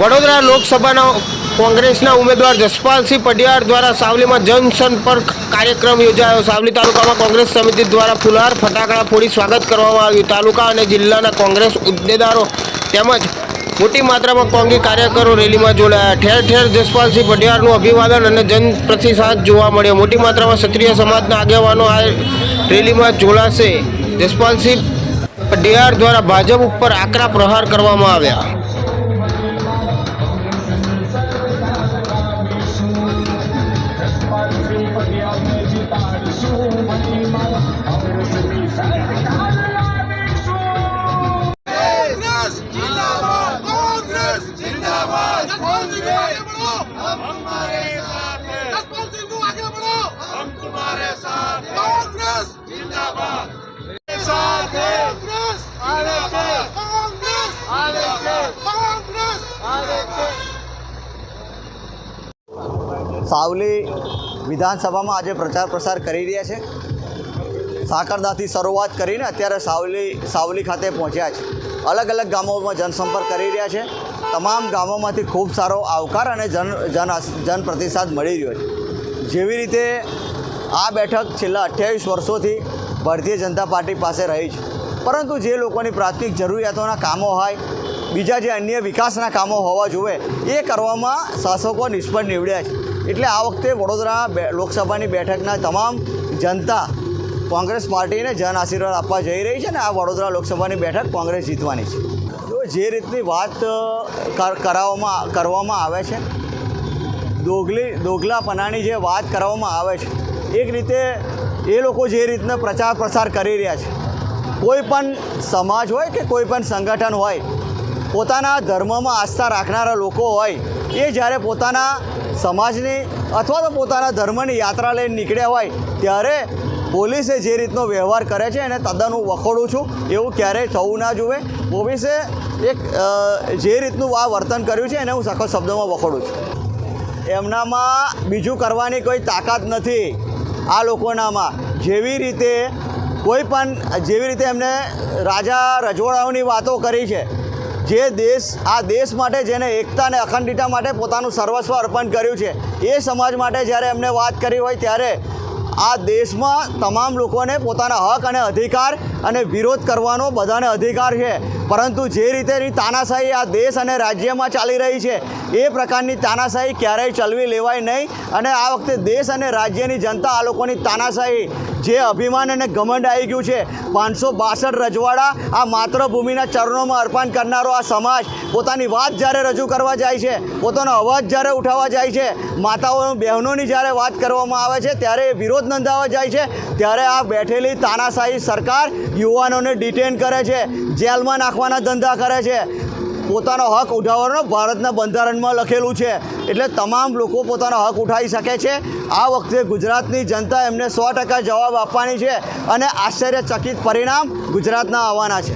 વડોદરા લોકસભાના કોંગ્રેસના ઉમેદવાર જસપાલસિંહ પઢિયાર દ્વારા સાવલીમાં જનસંપર્ક કાર્યક્રમ યોજાયો। સાવલી તાલુકામાં કોંગ્રેસ સમિતિ દ્વારા ફુલહાર ફટાકડા ફોડી સ્વાગત કરવામાં આવ્યું। તાલુકા અને જિલ્લાના કોંગ્રેસ હોદ્દેદારો તેમજ મોટી માત્રામાં કોંગ્રેસ કાર્યકરો રેલીમાં જોડાયા। ઠેર ઠેર જસપાલસિંહ પઢિયારનું અભિવાદન અને જનપ્રતિસાદ જોવા મળ્યો। મોટી માત્રામાં ક્ષત્રિય સમાજના આગેવાનો આ રેલીમાં જોડાશે। જસપાલસિંહ પઢિયાર દ્વારા ભાજપ ઉપર આકરા પ્રહાર કરવામાં આવ્યા। સાવલી વિધાનસભામાં આજે પ્રચાર પ્રસાર કરી રહ્યા છે। સાકરદાથી શરૂઆત કરીને અત્યારે સાવલી ખાતે પહોંચ્યા છે। અલગ અલગ ગામોમાં જનસંપર્ક કરી રહ્યા છે। તમામ ગામોમાંથી ખૂબ સારો આવકાર અને જન પ્રતિસાદ મળી રહ્યો છે। જેવી રીતે આ બેઠક છેલ્લા 28 વર્ષોથી ભારતીય જનતા પાર્ટી પાસે રહી છે, પરંતુ જે લોકોની પ્રાથમિક જરૂરિયાતોના કામો હોય, બીજા જે અન્ય વિકાસના કામો હોવા જોઈએ, એ કરવામાં શાસકો નિષ્ફળ નીવડ્યા છે। એટલે આ વખતે વડોદરા લોકસભાની બેઠકના તમામ જનતા કોંગ્રેસ પાર્ટીને જન આશીર્વાદ આપવા જઈ રહી છે ને આ વડોદરા લોકસભાની બેઠક કોંગ્રેસ જીતવાની છે। જો જે રીતની વાત કરવામાં આવે છે, દોગલાપણાની જે વાત કરવામાં આવે છે, એક રીતે એ લોકો જે રીતના પ્રચાર પ્રસાર કરી રહ્યા છે, કોઈ પણ સમાજ હોય કે કોઈ પણ સંગઠન હોય, પોતાના ધર્મમાં આસ્થા રાખનારા લોકો હોય, એ જ્યારે પોતાના સમાજની અથવા તો પોતાના ધર્મની યાત્રા લઈને નીકળ્યા હોય ત્યારે પોલીસે જે રીતનો વ્યવહાર કરે છે એને તદ્દન હું વખોડું છું। એવું ક્યારેય થવું ના જોઈએ। પોલીસે જે રીતનું આ વર્તન કર્યું છે એને હું સખત શબ્દોમાં વખોડું છું। એમનામાં બીજું કરવાની કોઈ તાકાત નથી આ લોકોનામાં। જેવી રીતે એમને રાજા રજવાડાઓની વાતો કરી છે, જે આ દેશ માટે જેને એકતા અને અખંડિતતા માટે પોતાનું સર્વસ્વ અર્પણ કર્યું છે, એ સમાજ માટે જ્યારે એમને વાત કરી હોય ત્યારે આ દેશમાં તમામ લોકોને પોતાના હક અને અધિકાર અને વિરોધ કરવાનો બધાને અધિકાર છે, પરંતુ જે રીતેની તાનાશાહી આ દેશ અને રાજ્યમાં ચાલી રહી છે એ પ્રકારની તાનાશાહી ક્યારેય ચલવી લેવાય નહીં। અને આ વખતે દેશ અને રાજ્યની જનતા આ લોકોની તાનાશાહી, જે અભિમાન અને ઘમંડ આવી ગયું છે, 562 રજવાડા આ માતૃભૂમિના ચરણોમાં અર્પણ કરનારો આ સમાજ પોતાની વાત જ્યારે રજૂ કરવા જાય છે, પોતાનો અવાજ જ્યારે ઉઠાવવા જાય છે, માતાઓ બહેનોની જ્યારે વાત કરવામાં આવે છે ત્યારે વિરોધ નોંધાવવા જાય છે, ત્યારે આ બેઠેલી તાનાશાહી સરકાર યુવાનોને ડિટેન કરે છે, જેલમાં નાખવાના ધંધા કરે છે। પોતાનો હક ઉઠાવવાનો ભારતના બંધારણમાં લખેલું છે, એટલે તમામ લોકો પોતાનો હક ઉઠાવી શકે છે। આ વખતે ગુજરાતની જનતા એમને 100% જવાબ આપવાની છે અને આશ્ચર્યચકિત પરિણામ ગુજરાતના આવવાના છે।